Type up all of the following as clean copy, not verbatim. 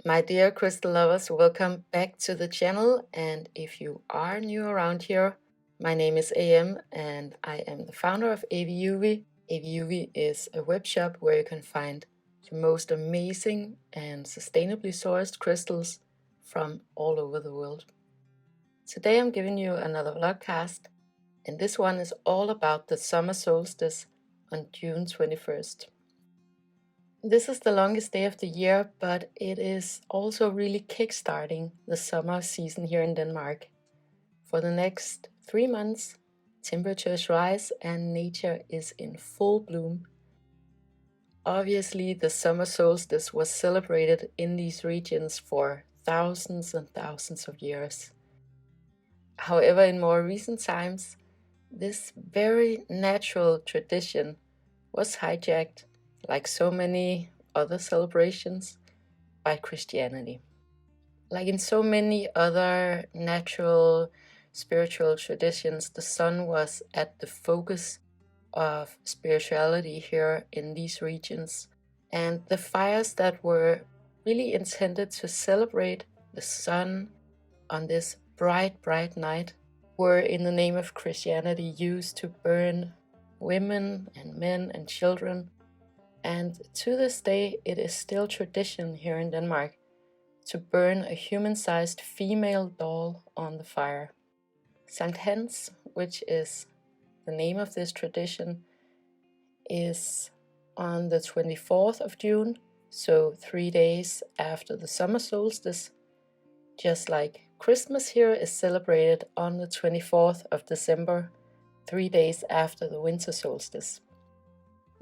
My dear crystal lovers, welcome back to the channel, and if you are new around here, my name is AM and I am the founder of AVIUVI. AVIUVI is a web shop where you can find the most amazing and sustainably sourced crystals from all over the world. Today I'm giving you another vlogcast, and this one is all about the summer solstice on June 21st. This is the longest day of the year, but it is also really kickstarting the summer season here in Denmark. For the next 3 months, temperatures rise and nature is in full bloom. Obviously, the summer solstice was celebrated in these regions for thousands and thousands of years. However, in more recent times, this very natural tradition was hijacked, like so many other celebrations, by Christianity. Like in so many other natural spiritual traditions, the sun was at the focus of spirituality here in these regions, and the fires that were really intended to celebrate the sun on this bright night were, in the name of Christianity, used to burn women and men and children. And to this day, it is still tradition here in Denmark to burn a human-sized female doll on the fire. Sankt Hans, which is the name of this tradition, is on the 24th of June, so 3 days after the summer solstice, just like Christmas here is celebrated on the 24th of December, 3 days after the winter solstice.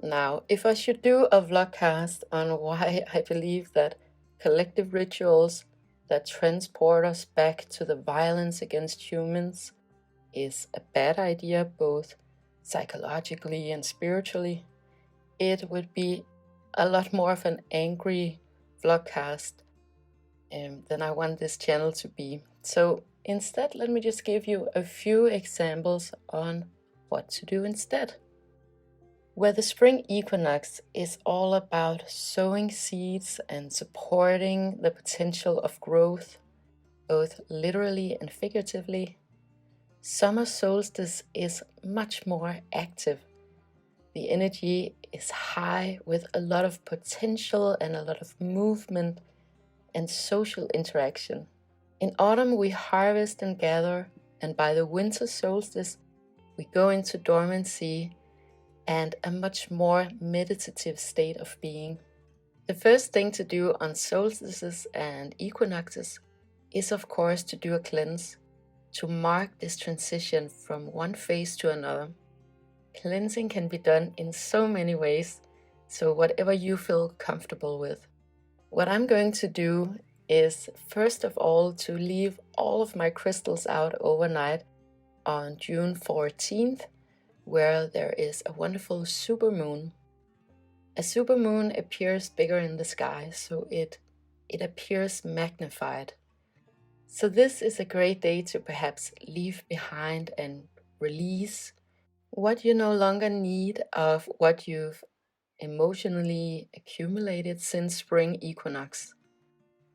Now, if I should do a vlogcast on why I believe that collective rituals that transport us back to the violence against humans is a bad idea, both psychologically and spiritually, it would be a lot more of an angry vlogcast than I want this channel to be. So instead, let me just give you a few examples on what to do instead. Where the spring equinox is all about sowing seeds and supporting the potential of growth, both literally and figuratively, summer solstice is much more active. The energy is high with a lot of potential and a lot of movement and social interaction. In autumn, we harvest and gather, and by the winter solstice, we go into dormancy and a much more meditative state of being. The first thing to do on solstices and equinoxes is, of course, to do a cleanse, to mark this transition from one phase to another. Cleansing can be done in so many ways, so whatever you feel comfortable with. What I'm going to do is, first of all, to leave all of my crystals out overnight on June 14th, where there is a wonderful supermoon. A supermoon appears bigger in the sky, so it appears magnified. So this is a great day to perhaps leave behind and release what you no longer need of what you've emotionally accumulated since spring equinox.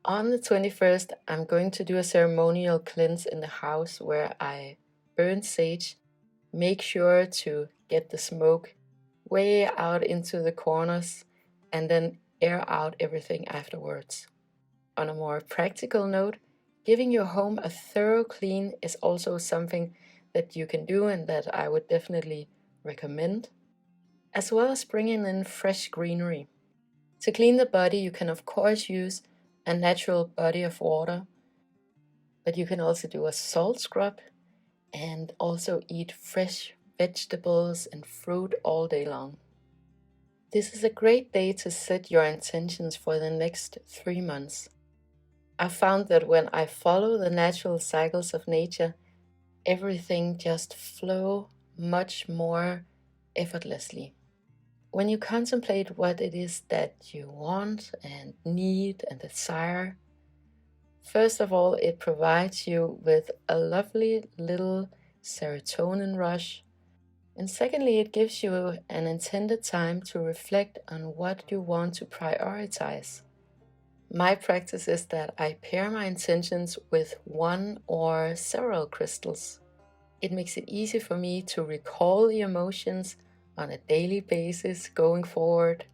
On the 21st, I'm going to do a ceremonial cleanse in the house where I burn sage. Make sure to get the smoke way out into the corners and then air out everything afterwards. On a more practical note, giving your home a thorough clean is also something that you can do and that I would definitely recommend, as well as bringing in fresh greenery. To clean the body, you can of course use a natural body of water, but you can also do a salt scrub and also eat fresh vegetables and fruit all day long. This is a great day to set your intentions for the next 3 months. I found that when I follow the natural cycles of nature, everything just flows much more effortlessly. When you contemplate what it is that you want and need and desire, first of all, it provides you with a lovely little serotonin rush. And secondly, it gives you an intended time to reflect on what you want to prioritize. My practice is that I pair my intentions with one or several crystals. It makes it easy for me to recall the emotions on a daily basis going forward.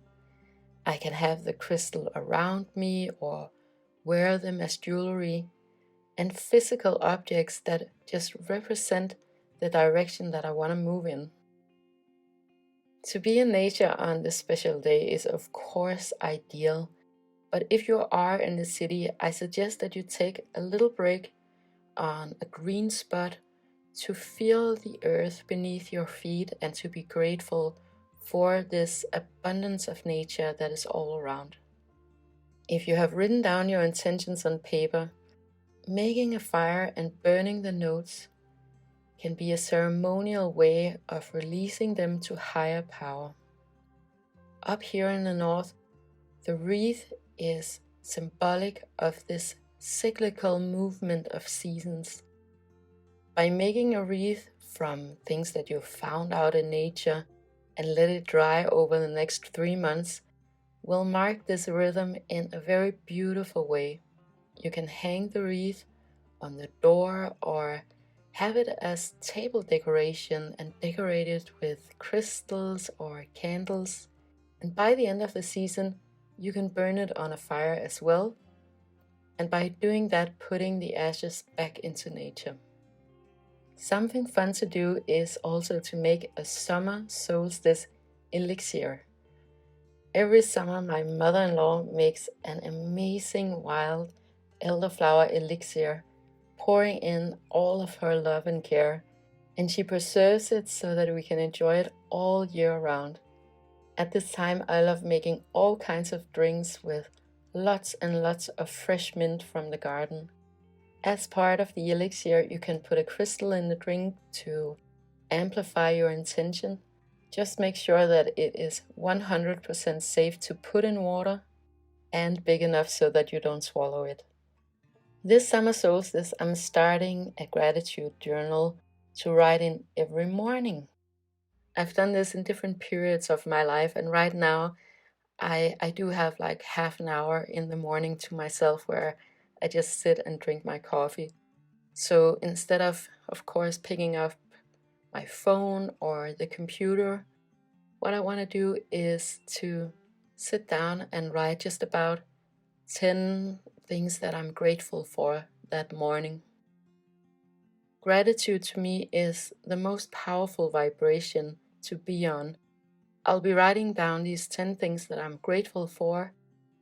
I can have the crystal around me or wear them as jewelry, and physical objects that just represent the direction that I want to move in. To be in nature on this special day is of course ideal, but if you are in the city, I suggest that you take a little break on a green spot to feel the earth beneath your feet and to be grateful for this abundance of nature that is all around. If you have written down your intentions on paper, making a fire and burning the notes can be a ceremonial way of releasing them to higher power. Up here in the north, the wreath is symbolic of this cyclical movement of seasons. By making a wreath from things that you found out in nature and let it dry over the next 3 months, will mark this rhythm in a very beautiful way. You can hang the wreath on the door or have it as table decoration and decorate it with crystals or candles. And by the end of the season, you can burn it on a fire as well. And by doing that, putting the ashes back into nature. Something fun to do is also to make a summer solstice elixir. Every summer, my mother-in-law makes an amazing wild elderflower elixir, pouring in all of her love and care, and she preserves it so that we can enjoy it all year round. At this time, I love making all kinds of drinks with lots and lots of fresh mint from the garden. As part of the elixir, you can put a crystal in the drink to amplify your intention. Just make sure that it is 100% safe to put in water and big enough so that you don't swallow it. This summer solstice, I'm starting a gratitude journal to write in every morning. I've done this in different periods of my life, and right now I do have like half an hour in the morning to myself where I just sit and drink my coffee. So instead of course, picking up my phone or the computer, what I want to do is to sit down and write just about 10 things that I'm grateful for that morning. Gratitude to me is the most powerful vibration to be on. I'll be writing down these 10 things that I'm grateful for,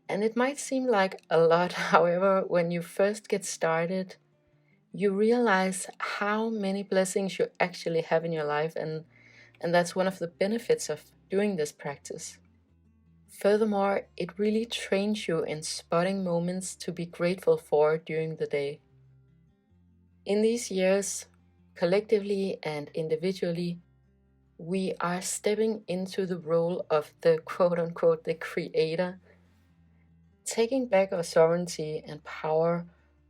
and it might seem like a lot. However, when you first get started, you realize how many blessings you actually have in your life, and that's one of the benefits of doing this practice. Furthermore, it really trains you in spotting moments to be grateful for during the day. In these years, collectively and individually, we are stepping into the role of the quote-unquote the creator, taking back our sovereignty and power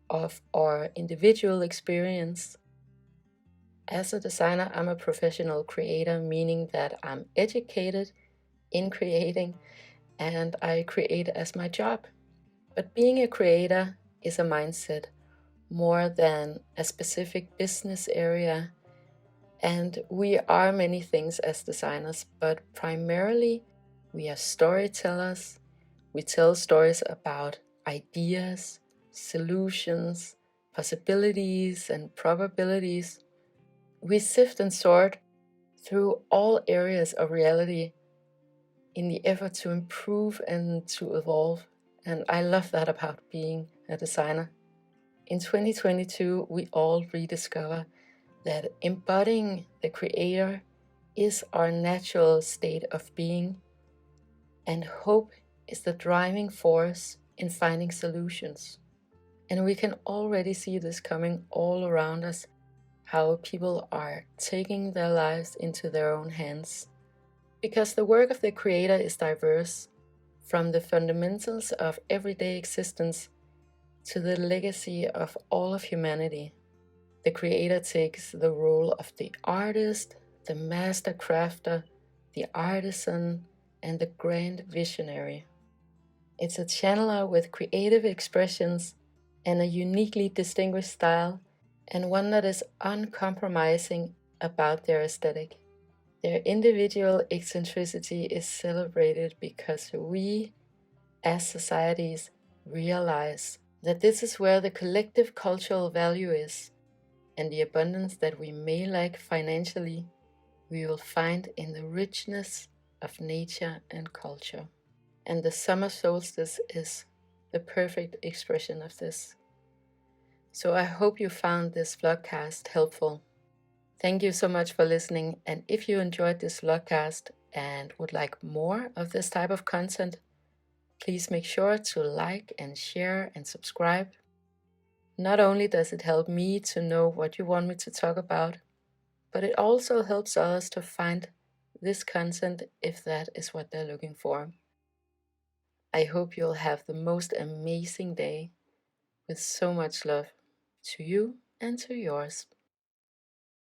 of our individual experience. As a designer, I'm a professional creator, meaning that I'm educated in creating and I create as my job. But being a creator is a mindset more than a specific business area. And we are many things as designers, but primarily we are storytellers. We tell stories about ideas, solutions, possibilities, and probabilities. We sift and sort through all areas of reality in the effort to improve and to evolve. And I love that about being a designer. In 2022, we all rediscover that embodying the creator is our natural state of being, and hope is the driving force in finding solutions. And we can already see this coming all around us, how people are taking their lives into their own hands. Because the work of the creator is diverse, from the fundamentals of everyday existence to the legacy of all of humanity. The creator takes the role of the artist, the master crafter, the artisan, and the grand visionary. It's a channeler with creative expressions and a uniquely distinguished style, and one that is uncompromising about their aesthetic. Their individual eccentricity is celebrated because we, as societies, realize that this is where the collective cultural value is, and the abundance that we may lack financially, we will find in the richness of nature and culture. And the summer solstice is the perfect expression of this. So I hope you found this vlogcast helpful. Thank you so much for listening, and if you enjoyed this vlogcast and would like more of this type of content, please make sure to like and share and subscribe. Not only does it help me to know what you want me to talk about, but it also helps others to find this content if that is what they're looking for. I hope you'll have the most amazing day with so much love to you and to yours.